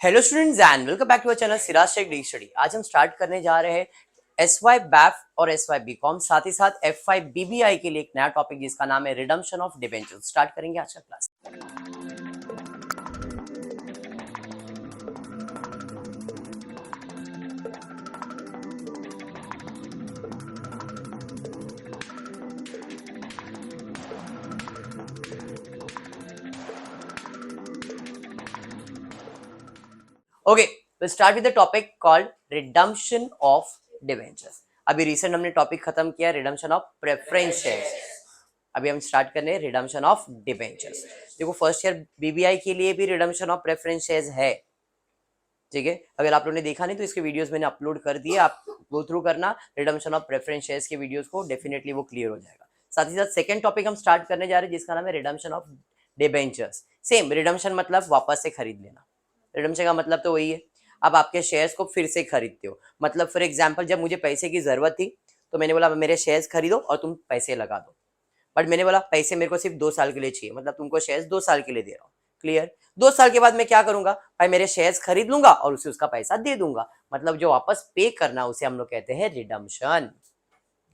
Hello students and welcome back to our channel Siraj Shaikh the study. आज हम start करने जा रहे हैं एसवाई बैफ और एसवाई बीकॉम, साथ ही साथ एफवाई बीबीआई के लिए एक नया टॉपिक जिसका नाम है रिडम्पशन ऑफ डिबेंचर्स। स्टार्ट करेंगे आज का class. Okay, we'll start with the topic called redemption of debentures। अभी रिसेंट हमने टॉपिक खत्म किया रिडम्पशन ऑफ प्रेफरेंस शेयर्स। अभी हम स्टार्ट करने हैं रिडम्पशन ऑफ डिबेंचर्स। देखो फर्स्ट ईयर बीबीआई के लिए भी रिडम्पशन ऑफ प्रेफरेंस शेयर्स है, ठीक है। अगर आप लोगों ने देखा नहीं तो इसके वीडियोस मैंने अपलोड कर दिए, आप गो थ्रू करना रिडम्पशन ऑफ प्रेफरेंस शेयर्स के वीडियोस को, डेफिनेटली वो क्लियर हो जाएगा। साथ ही साथ सेकंड टॉपिक हम स्टार्ट करने जा रहे हैं जिसका नाम है redemption of debentures. Same redemption मतलब वापस से खरीद लेना। रिडम्पशन का मतलब तो वही है, अब आपके शेयर्स को फिर से खरीदते हो। मतलब फॉर एग्जांपल जब मुझे पैसे की जरूरत थी तो मैंने बोला मेरे शेयर्स खरीदो और तुम पैसे लगा दो, बट मैंने बोला पैसे मेरे को सिर्फ 2 साल के लिए चाहिए, मतलब तुमको शेयर्स 2 साल के लिए दे रहा हूँ। क्लियर? 2 साल के बाद मैं क्या करूंगा भाई, मेरे शेयर्स खरीद लूंगा और उसे उसका पैसा दे दूंगा। मतलब जो वापस पे करना उसे हम लोग कहते हैं रिडम्पशन।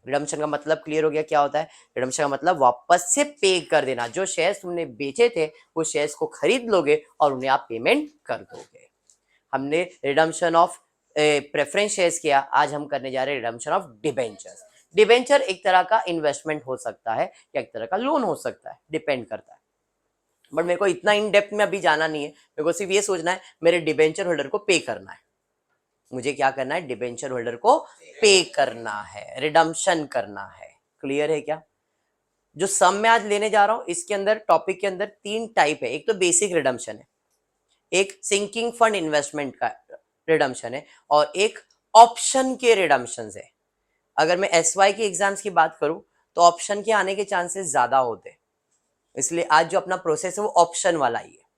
रिडम्पशन का मतलब क्लियर हो गया क्या होता है? रिडम्पशन का मतलब वापस से पे कर देना। जो शेयर्स तुमने बेचे थे वो शेयर्स को खरीद लोगे और उन्हें आप पेमेंट कर दोगे। हमने रिडम्पशन ऑफ प्रेफरेंस शेयर्स किया, आज हम करने जा रहे हैं रिडम्पशन ऑफ डिबेंचर्स। डिबेंचर एक तरह का इन्वेस्टमेंट हो सकता है या एक तरह का लोन हो सकता है, डिपेंड करता है। बट मेरे को इतना इन डेप्थ में अभी जाना नहीं है, मेरे को सिर्फ ये सोचना है मेरे डिबेंचर होल्डर को पे करना है। मुझे क्या करना है? डिबेंचर होल्डर को पे करना है, रिडम्पशन करना है। क्लियर है क्या? जो सम में आज लेने जा रहा हूं इसके अंदर टॉपिक के अंदर 3 टाइप है। एक तो बेसिक रिडम्पशन है, एक सिंकिंग फंड इन्वेस्टमेंट का रिडम्पशन है और एक ऑप्शन के रिडम्पशन है। अगर मैं एसवाई के एग्जाम्स की बात करूं तो ऑप्शन के आने के चांसेस ज्यादा होते हैं, इसलिए आज जो अपना प्रोसेस है वो ऑप्शन वाला ही है।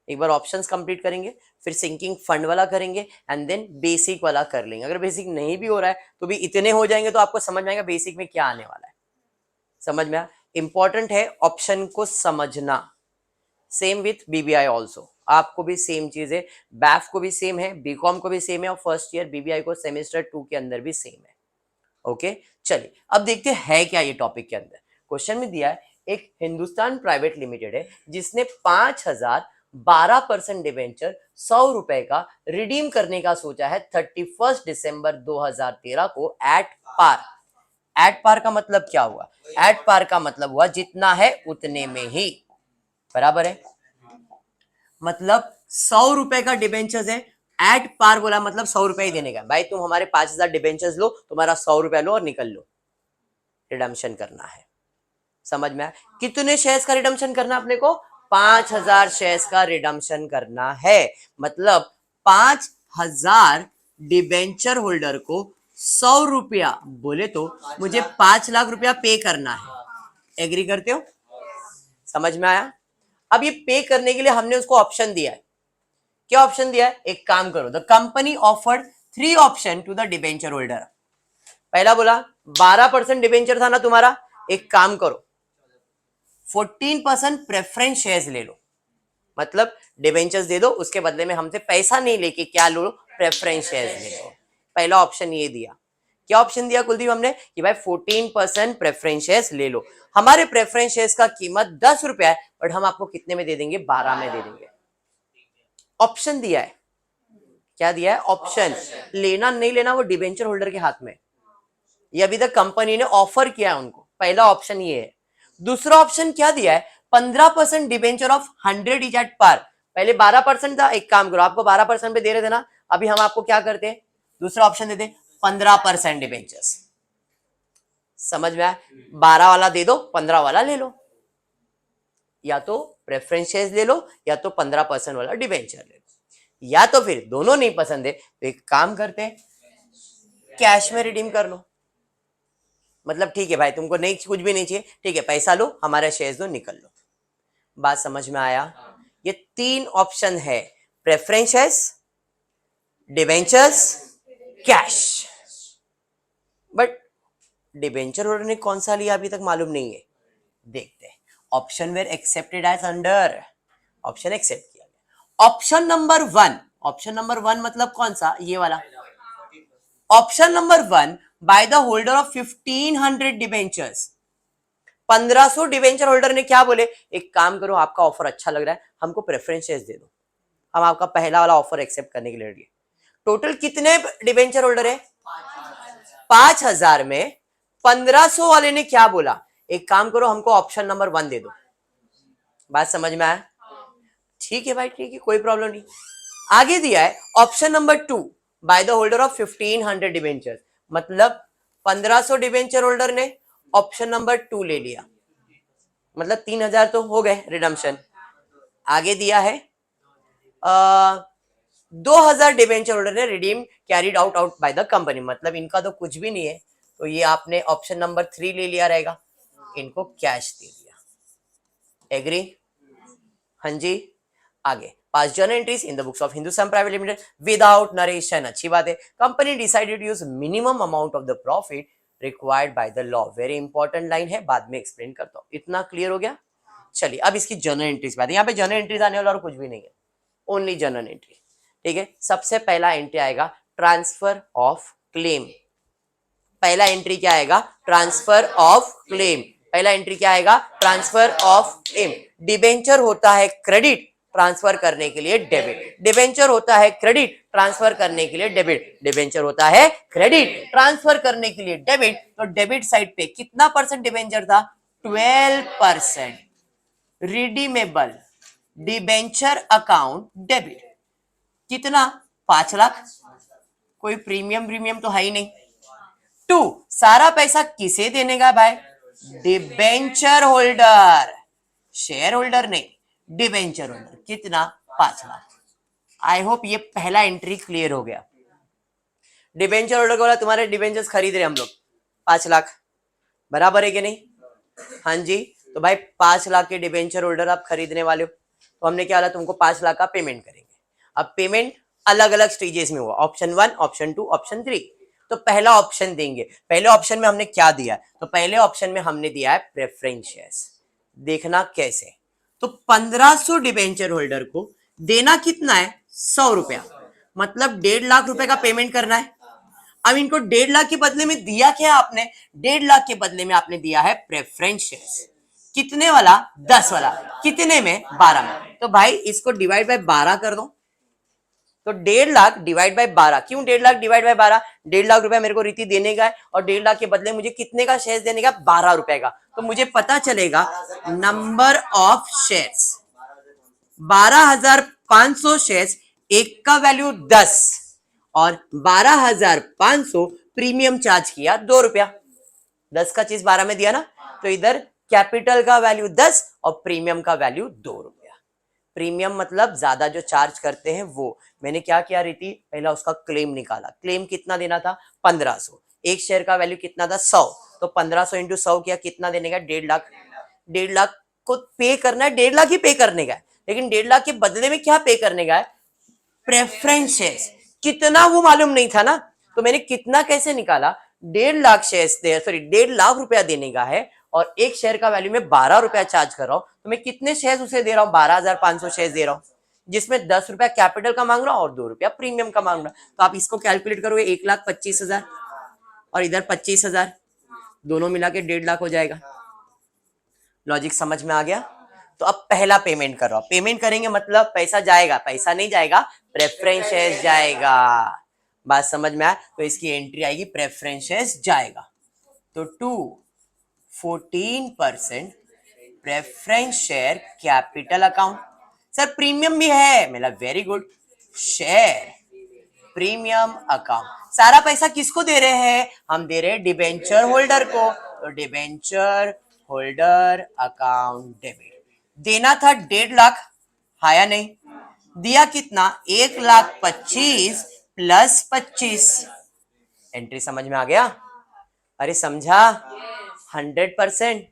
एक बार ऑप्शंस कंप्लीट करेंगे, फिर सिंकिंग फंड वाला करेंगे एंड देन बेसिक वाला कर लेंगे। अगर बेसिक नहीं भी हो रहा है तो भी इतने हो जाएंगे तो आपको समझ में आएगा बेसिक में क्या आने वाला है। समझ में आया? इंपॉर्टेंट है ऑप्शन को समझना। सेम विथ बीबीआई ऑल्सो, आपको भी सेम चीज है, बैफ को भी सेम है, बीकॉम को भी सेम है और फर्स्ट ईयर बीबीआई को सेमेस्टर 2 के अंदर भी सेम है। ओके, चलिए अब देखते हैं क्या ये टॉपिक के अंदर। क्वेश्चन में दिया है एक हिंदुस्तान प्राइवेट लिमिटेड है जिसने 5012% डिवेंचर 100 रुपए का रिडीम करने का सोचा है 31 दिसंबर 2013 को एट पार। एट पार का मतलब क्या हुआ? एट पार का मतलब हुआ जितना है उतने में ही, बराबर है। मतलब 100 रुपए का डिबेंचर्स है, एट पार बोला मतलब 100 रुपए ही देने का। भाई तुम हमारे 5000 डिबेंचर्स लो, तुम्हारा 100 रुपया लो और निकल लो। रिडम्पशन करना है, समझ में आया? कितने शेयर्स का रिडम्पशन करना अपने को? 5000 शेयर्स का रिडम्पशन करना है। मतलब 5000 डिबेंचर होल्डर को 100 रुपया बोले तो मुझे 5 लाख रुपया पे करना है। एग्री करते हो? समझ में आया? अब ये पे करने के लिए हमने उसको ऑप्शन दिया है। क्या ऑप्शन दिया है? एक काम करो, the company offered 3 option to the debenture holder. पहला बोला 12% डिबेंचर था ना तुम्हारा, एक काम करो 14% प्रेफरेंस शेयर्स ले लो। मतलब डिबेंचर्स दे दो, उसके बदले में हमसे पैसा नहीं लेके क्या लो? प्रेफरेंस शेयर्स ले लो। पहला ऑप्शन ये दिया। क्या ऑप्शन दिया कुलदीप हमने? कि भाई 14% प्रेफरेंस शेयर्स ले लो। हमारे प्रेफरेंस शेयर्स का कीमत 10 रुपया है, बट हम आपको कितने में दे देंगे? 12 में दे देंगे। ऑप्शन दिया है। क्या दिया है? ऑप्शन। लेना नहीं लेना वो डिबेंचर होल्डर के हाथ में। ये अभी तक कंपनी ने ऑफर किया है उनको। पहला ऑप्शन ये है। दूसरा ऑप्शन क्या दिया है? 15% debenture of 100 is at par. पहले 12% था, एक काम करो आपको 12% पे दे रहे थे ना, अभी हम आपको क्या करते हैं? दूसरा ऑप्शन देते 15% डिबेंचर्स। समझ में आया? 12 वाला दे दो, 15 वाला ले लो। या तो प्रेफरेंस शेयर्स ले लो या तो 15% वाला डिबेंचर ले लो, या तो फिर दोनों नहीं पसंद है तो एक काम करते हैं कैश में रिडीम कर लो। मतलब ठीक है भाई तुमको नहीं कुछ भी नहीं चाहिए, ठीक है पैसा लो, हमारे शेयर्स दो, निकल लो। बात समझ में आया? ये 3 ऑप्शन है, preference shares, debentures, cash. But debenture holder ने कौन सा लिया अभी तक मालूम नहीं है, देखते हैं। Option were accepted as under, option accept किया गया। ऑप्शन नंबर 1, ऑप्शन नंबर 1 मतलब कौन सा, ये वाला option number 1 by the holder of 1500 debentures. 1500 debenture holder ने क्या बोले, एक काम करो, आपका ऑफर अच्छा लग रहा है, हमको प्रेफरेंस शेयर्स दे दो, हम आपका पहला वाला ऑफर एक्सेप्ट करने के लिए रेडी है। टोटल कितने डिबेंचर होल्डर है, 5000 में 1500 वाले ने क्या बोला, एक काम करो, हमको ऑप्शन नंबर 1 दे दो। बात समझ में आया, ठीक है भाई, ठीक है, कोई प्रॉब्लम नहीं। आगे दिया है option number 2 by the holder of 1500 debenture, मतलब 1500 डिबेंचर होल्डर ने ऑप्शन नंबर 2 ले लिया, मतलब 3000 तो हो गए रिडम्पशन। आगे दिया है 2000 डिबेंचर होल्डर ने redeem carried out by the company, मतलब इनका तो कुछ भी नहीं है, तो ये आपने ऑप्शन नंबर 3 ले लिया रहेगा, इनको कैश दे दिया। एग्री, हाँ जी। आगे pass journal entries in the books of Hindustan private limited without narration, अच्छी बात है। Company decided to use minimum amount of the profit required by the law, very important line है, बाद में एक्सप्लेन करता हूं। इतना क्लियर हो गया, चलिए अब इसकी जर्नल एंट्रीज बात है, यहाँ पे जर्नल एंट्रीज आने वाला और कुछ भी नहीं है, ओनली जर्नल एंट्री, ठीक है। सबसे पहला एंट्री आएगा ट्रांसफर ऑफ क्लेम, पहला एंट्री क्या आएगा, ट्रांसफर ऑफ क्लेम, पहला एंट्री क्या आएगा, ट्रांसफर ऑफ क्लेम। डिबेंचर होता है क्रेडिट, ट्रांसफर करने के लिए डेबिट, डिबेंचर होता है क्रेडिट, ट्रांसफर करने के लिए डेबिट, डिबेंचर होता है क्रेडिट, ट्रांसफर करने के लिए डेबिट। तो डेबिट साइड पे कितना परसेंट डिबेंचर था, 12%। रिडीमेबल डिबेंचर अकाउंट डेबिट कितना, 5 लाख, कोई प्रीमियम तो है ही नहीं। 2 सारा पैसा किसे देने का भाई, डिबेंचर होल्डर, शेयर होल्डर नहीं, डिबेंचर होल्डर, कितना, 5 लाख। आई होप ये पहला एंट्री क्लियर हो गया। डिबेंचर होल्डर को बोला तुम्हारे डिबेंचर्स खरीद रहे हम लोग 5 लाख, बराबर है कि नहीं, हाँ जी। तो भाई 5 लाख के डिबेंचर होल्डर आप खरीदने वाले हो, तो हमने क्या बोला, तुमको 5 लाख का पेमेंट करेंगे। अब पेमेंट अलग अलग स्टेजेस में हुआ, ऑप्शन 1, ऑप्शन 2, ऑप्शन 3। तो पहला ऑप्शन देंगे, पहले ऑप्शन में हमने क्या दिया, तो पहले ऑप्शन में हमने दिया है प्रेफरेंस शेयर्स। देखना कैसे, तो 1500 डिबेंचर होल्डर को देना कितना है, 100 रुपया, मतलब 1.5 लाख रुपए का पेमेंट करना है। अब इनको 1.5 लाख के बदले में दिया क्या आपने, 1.5 लाख के बदले में आपने दिया है प्रेफरेंस शेयर्स, कितने वाला, 10 वाला, कितने में, 12 में। तो भाई इसको डिवाइड बाय 12 कर दो, तो 1.5 लाख डिवाइड बाय 12, क्यों 1.5 लाख डिवाइड बाय 12, 1.5 लाख रुपया मेरे को रीति देने का है, और 1.5 लाख के बदले मुझे कितने का शेयर देने का, 12 रुपए का। तो मुझे पता चलेगा नंबर ऑफ शेयर्स 12,500 शेयर्स, एक का वैल्यू 10 और 12,500 प्रीमियम चार्ज किया 2 रुपया, 10 का चीज 12 में दिया ना, तो इधर कैपिटल का वैल्यू 10 और प्रीमियम का वैल्यू 2 रुपया। प्रीमियम मतलब ज्यादा जो चार्ज करते हैं वो। मैंने क्या किया रीति, पहला उसका क्लेम निकाला, क्लेम कितना देना था, 1500, एक शेयर का वैल्यू कितना था, 100, तो 1500 इंटू 100 किया, कितना देने का, 1.5 लाख। 1.5 लाख को पे करना है, 1.5 लाख ही पे करने का है, लेकिन 1.5 लाख के बदले में क्या पे करने का है, प्रेफरेंस शेयर्स। कितना वो मालूम नहीं था ना, तो मैंने कितना कैसे निकाला, 1.5 लाख शेयर्स दे, सॉरी 1.5 लाख रुपया देने का है, और एक शेयर का वैल्यू में 12 रुपया चार्ज कर रहा हूं, तो मैं कितने शेयर उसे दे रहा हूं, 12,500 शेयर दे रहा हूं, जिसमें 10 रुपया कैपिटल का मांग रहा हूं और 2 रुपया प्रीमियम का मांग रहा हूं। तो आप इसको कैलकुलेट करोगे, 1,25,000 और इधर 25,000, दोनों मिला के 1.5 लाख हो जाएगा। लॉजिक समझ में आ गया। तो अब पहला पेमेंट कर रहा हूं, पेमेंट करेंगे मतलब पैसा जाएगा, पैसा नहीं जाएगा, प्रेफरेंस शेयर्स जाएगा। बात समझ में आया, तो इसकी एंट्री आएगी प्रेफरेंस शेयर्स जाएगा। तो 14% preference share capital account. Sir premium भी है, मेरा very good, share premium account. सारा पैसा किसको दे रहे हैं, हम दे रहे हैं डिबेंचर होल्डर को, तो डिबेंचर होल्डर अकाउंट डेबिट। देना था 1.5 लाख, हाया नहीं, दिया कितना, 1,25,000 प्लस 25। एंट्री समझ में आ गया, अरे समझा, 100%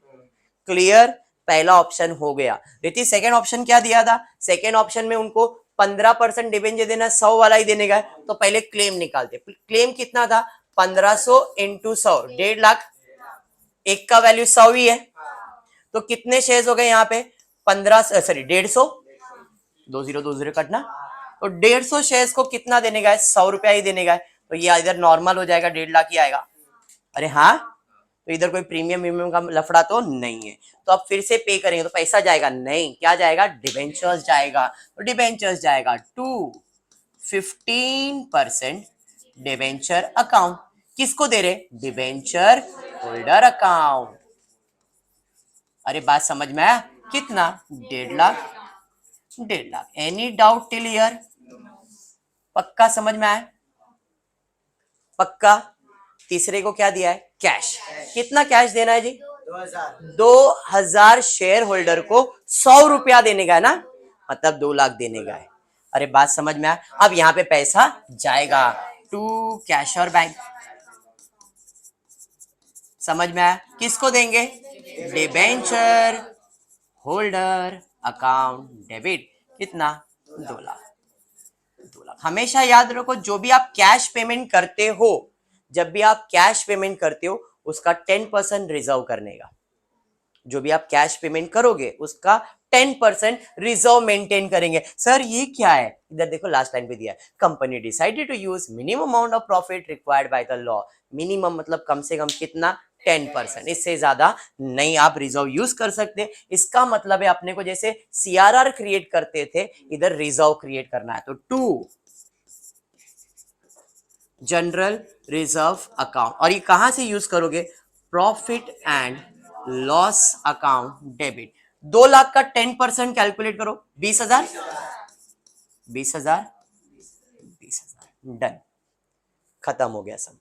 क्लियर। पहला ऑप्शन हो गया। रीति सेकेंड ऑप्शन क्या दिया था, सेकेंड ऑप्शन में उनको 15% डिबेंचर देना, 100 वाला ही देने का है, तो पहले क्लेम निकालते। क्लेम कितना था, 1500 इंटू 100, 1.5 लाख, एक का वैल्यू 100 ही है, तो कितने शेयर्स हो गए यहाँ पे, 15, सॉरी 150, 20 कटना, तो 150 शेयर्स को कितना देने का है, 100 रुपया ही देने का है। तो ये इधर नॉर्मल हो जाएगा, 1.5 लाख ही आएगा। अरे हाँ, तो इधर कोई प्रीमियम वीमियम का लफड़ा तो नहीं है। तो अब फिर से पे करेंगे तो पैसा जाएगा नहीं, क्या जाएगा, डिबेंचर्स जाएगा। तो डिबेंचर्स जाएगा टू 15% डिबेंचर अकाउंट। किसको दे रहे, डिबेंचर होल्डर अकाउंट। अरे बात समझ में आया, कितना, 1.5 lakh, 1.5 lakh. Any doubt till here, पक्का समझ में आया, पक्का। तीसरे को क्या दिया है, कैश। कितना कैश देना है जी, 2000 शेयर होल्डर को 100 रुपया देने का है ना, मतलब 2 लाख देने का है। अरे बात समझ में आया। अब यहाँ पे पैसा जाएगा टू कैश और बैंक। समझ में आया, किसको देंगे, डिबेंचर होल्डर अकाउंट डेबिट। कितना, 2 लाख, 2 लाख। हमेशा याद रखो, जो भी आप कैश पेमेंट करते हो, जब भी आप कैश पेमेंट करते हो, उसका 10% रिजर्व करने का। जो भी आप कैश पेमेंट करोगे उसका 10% रिजर्व मेंटेन करेंगे। सर ये क्या है, इधर देखो लास्ट लाइन पे दिया है, company decided to use minimum amount of profit required by the law. Minimum मतलब कम से कम कितना, 10%, इससे ज्यादा नहीं आप रिजर्व यूज कर सकते। इसका मतलब है अपने को जैसे सीआरआर क्रिएट करते थे, इधर रिजर्व क्रिएट करना है। तो टू जनरल रिजर्व अकाउंट, और ये कहां से यूज करोगे, profit and loss account debit. 2 lakh का 10% कैलकुलेट करो, 20,000, 20,000, 20,000, डन, खत्म हो गया सम।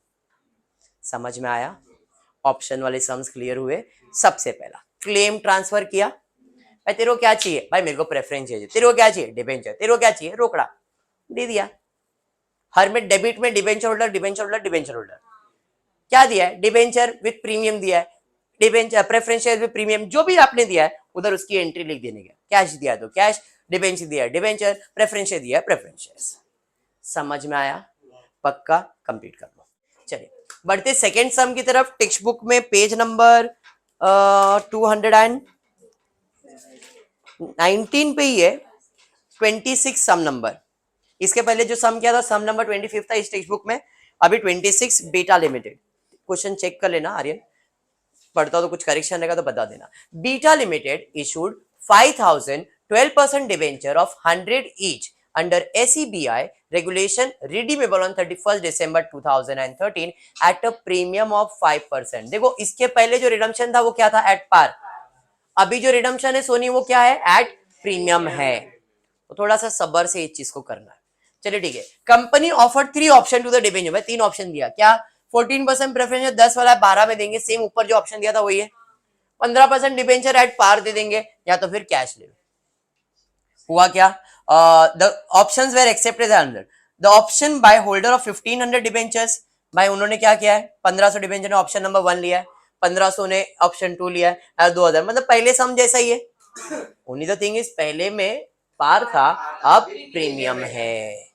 समझ में आया, ऑप्शन वाले सम्स क्लियर हुए। सबसे पहला क्लेम ट्रांसफर किया, भाई तेरे को क्या चाहिए, भाई मेरे को प्रेफरेंस चाहिए, तेरे को क्या चाहिए, डिबेंचर, तेरे को क्या चाहिए, रोकड़ा, दे दिया। हर में डेबिट में debenture holder, debenture holder, debenture holder, क्या दिया है, डिबेंचर विद प्रीमियम दिया है, debenture preference share with premium, जो भी आपने दिया है उधर उसकी एंट्री लिख देने का। कैश दिया तो कैश, डिबेंचर दिया है डिबेंचर, प्रेफरेंस शेयर दिया है प्रेफरेंस शेयर। समझ में आया, पक्का, कंप्लीट कर लो। चलिए बढ़ते सेकेंड सम की तरफ। टेक्स्ट बुक में पेज नंबर 219 पे ही है, 26 सम नंबर। इसके पहले जो सम किया था सम नंबर 25 था इस टेक्स्ट बुक में, अभी 26 बीटा लिमिटेड। क्वेश्चन चेक कर लेना आर्यन, पढ़ता हो तो कुछ करेक्शन रहेगा तो बता देना। Beta limited issued 5,000 12% debenture of 100 each under SEBI regulation redeemable on 31st December 2013 at a premium of 5%। देखो इसके पहले जो रिडम्पशन था वो क्या था, एट पार। अभी जो रिडम्पशन है सोनी वो क्या है, एट प्रीमियम है। तो थोड़ा सा सब्र से इस चीज को करना है। चलिए ठीक है। Company offered 3 option to the debenture, भाई 3 ऑप्शन दिया, क्या, 14% प्रेफरेंस 10 वाला 12 में देंगे, सेम ऊपर जो ऑप्शन दिया था वही है। 15% डिबेंचर एट पार दे देंगे, या तो फिर कैश ले लो। हुआ क्या, the options were accepted under the option by holder of 1500 debentures. भाई उन्होंने क्या किया है, 1500 डिबेंचर ने ऑप्शन नंबर 1 लिया है, 1500 ने ऑप्शन 2 लिया है, 2000, मतलब पहले सम जैसा ही है। ओनली द थिंग इज पहले में पार था, अब प्रीमियम है।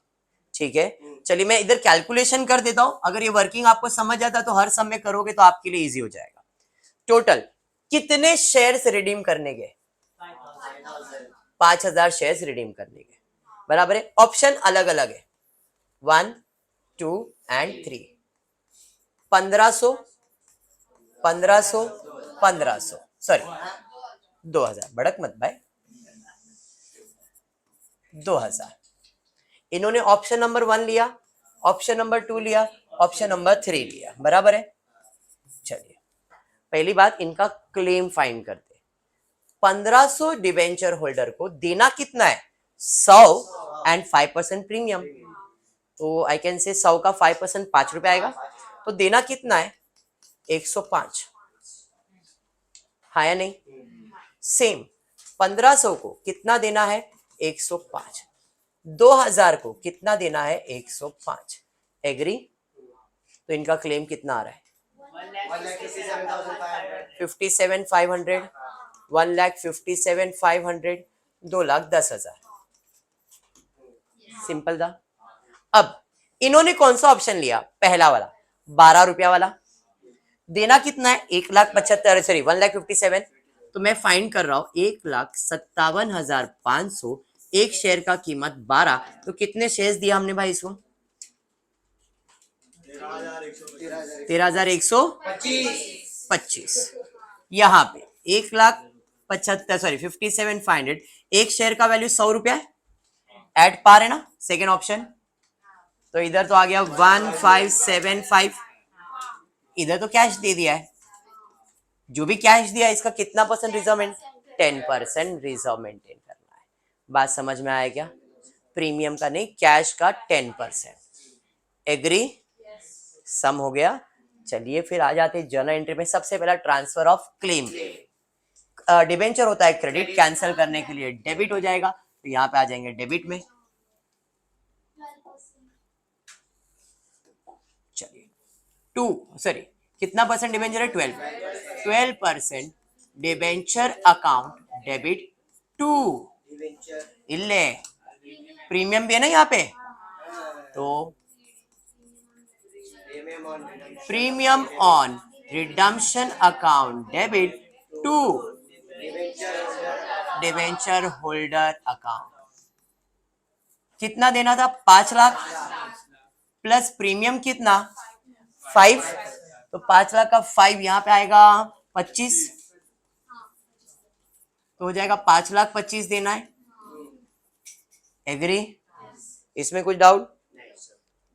ठीक है, चलिए मैं इधर कैलकुलेशन कर देता हूं, अगर ये वर्किंग आपको समझ आता है तो हर सम में करोगे तो आपके लिए इजी हो जाएगा। टोटल कितने शेयर्स रिडीम करने के, 5,000 शेयर्स रिडीम करने के, बराबर है। ऑप्शन अलग अलग है, 1, 2 एंड 3। 1500, 1500, 1500, सॉरी 2000, भड़क मत भाई, 2000। इन्होंने ऑप्शन नंबर 1 लिया, ऑप्शन नंबर 2 लिया, ऑप्शन नंबर 3 लिया, बराबर है। चलिए पहली बात इनका क्लेम फाइंड करते। 1500 डिवेंचर होल्डर को देना कितना है, 100 एंड 5% प्रीमियम। तो आई कैन से 100 का 5% 5 रुपए आएगा, तो देना कितना है, 105। हाँ या नहीं, सेम 1500 को कितना देना है, 105। 2000 को कितना देना है, 105। एग्री। तो इनका क्लेम कितना आ रहा है, 57,500, 1,57,500, 2,10,000। सिंपल था। अब इन्होंने कौन सा ऑप्शन लिया, पहला वाला 12 रुपया वाला। देना कितना है, 1,75,000, सॉरी 1,57,000। तो मैं फाइंड कर रहा हूं 1,57,500 एक शेयर का कीमत 12, तो कितने शेयर्स दिया हमने भाई इसको? 13,125। यहाँ पे 1,75,57,500, एक शेयर का वैल्यू 100 रुपया है, एट पार है ना, सेकेंड ऑप्शन। तो इधर तो आ गया 1575, इधर तो कैश दे दिया है, जो भी कैश दिया है इसका कितना परसेंट रिजर्व? 10% रिजर्व मेंटेन करना है। बात समझ में आया क्या? प्रीमियम का नहीं, कैश का 10%। एग्री? सम हो गया। चलिए फिर आ जाते जर्नल एंट्री में। सबसे पहला ट्रांसफर ऑफ क्लेम। डिबेंचर होता है क्रेडिट, कैंसिल करने के लिए डेबिट हो जाएगा, तो यहाँ पे आ जाएंगे डेबिट में। चलिए कितना परसेंट डिबेंचर है? 12% डिबेंचर अकाउंट डेबिट टू इल्ले प्रीमियम भी है ना यहाँ पे, तो premium on redemption account debit to debenture holder account. कितना देना था? 5 लाख प्लस प्रीमियम कितना? 5, तो 5 लाख का 5 यहाँ पे आएगा 25, तो हो जाएगा 5,25,000 देना है। एग्री? इसमें कुछ डाउट?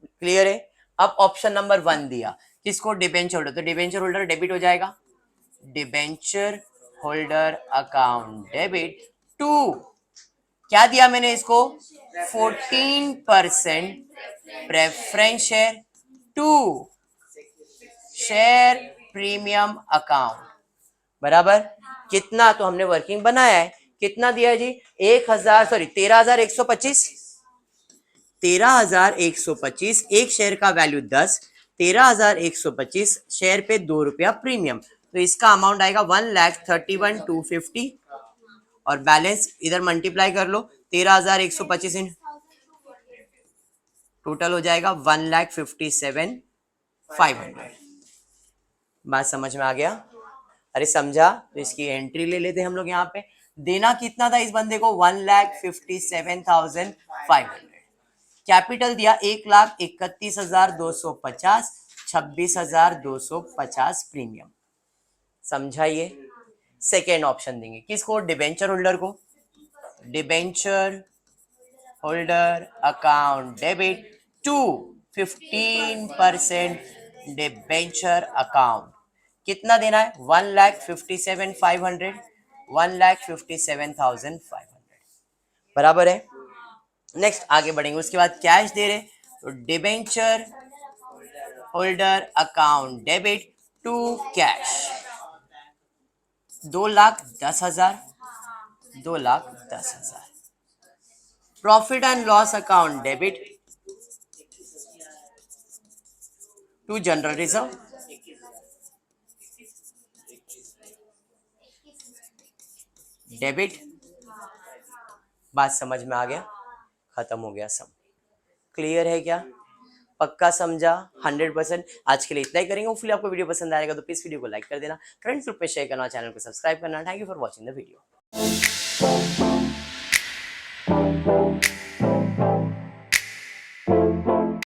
क्लियर है? अब ऑप्शन नंबर 1 दिया किसको? डिबेंचर होल्डर, तो डिबेंचर होल्डर डेबिट हो जाएगा, debenture holder account debit to, क्या दिया मैंने इसको? 14% preference share to share premium account, बराबर कितना? तो हमने वर्किंग बनाया है, कितना दिया है जी? 13,125, 13,125, एक शेयर का वैल्यू 10, 13,125 शेयर पे 2 रुपया प्रीमियम, तो इसका अमाउंट आएगा 1,31,250, और बैलेंस इधर मल्टीप्लाई कर लो, 13,125 इन टोटल हो जाएगा 1,57,500। बात समझ में आ गया? अरे समझा? तो इसकी एंट्री ले लेते हम लोग। यहाँ पे देना कितना था इस बंदे को? 1,57,500। कैपिटल दिया 1,31,250, 26,250 प्रीमियम। समझाइए? सेकेंड ऑप्शन देंगे किसको? डिबेंचर होल्डर को, debenture holder account debit to 15% debenture account. कितना देना है? 1,57,500, 1,57,500, बराबर है। नेक्स्ट आगे बढ़ेंगे, उसके बाद कैश दे रहे, तो debenture holder account debit to cash 2,10,000, 2,10,000। Profit and loss account debit to general reserve, debit. बात समझ में आ गया? खत्म हो गया सब। क्लियर है क्या? पक्का समझा? 100%। आज के लिए इतना ही करेंगे। होपफुली आपको वीडियो पसंद आएगा तो प्लीज वीडियो को लाइक कर देना, फ्रेंड्स ग्रुप पे शेयर करना, चैनल को सब्सक्राइब करना। Thank you for watching the video.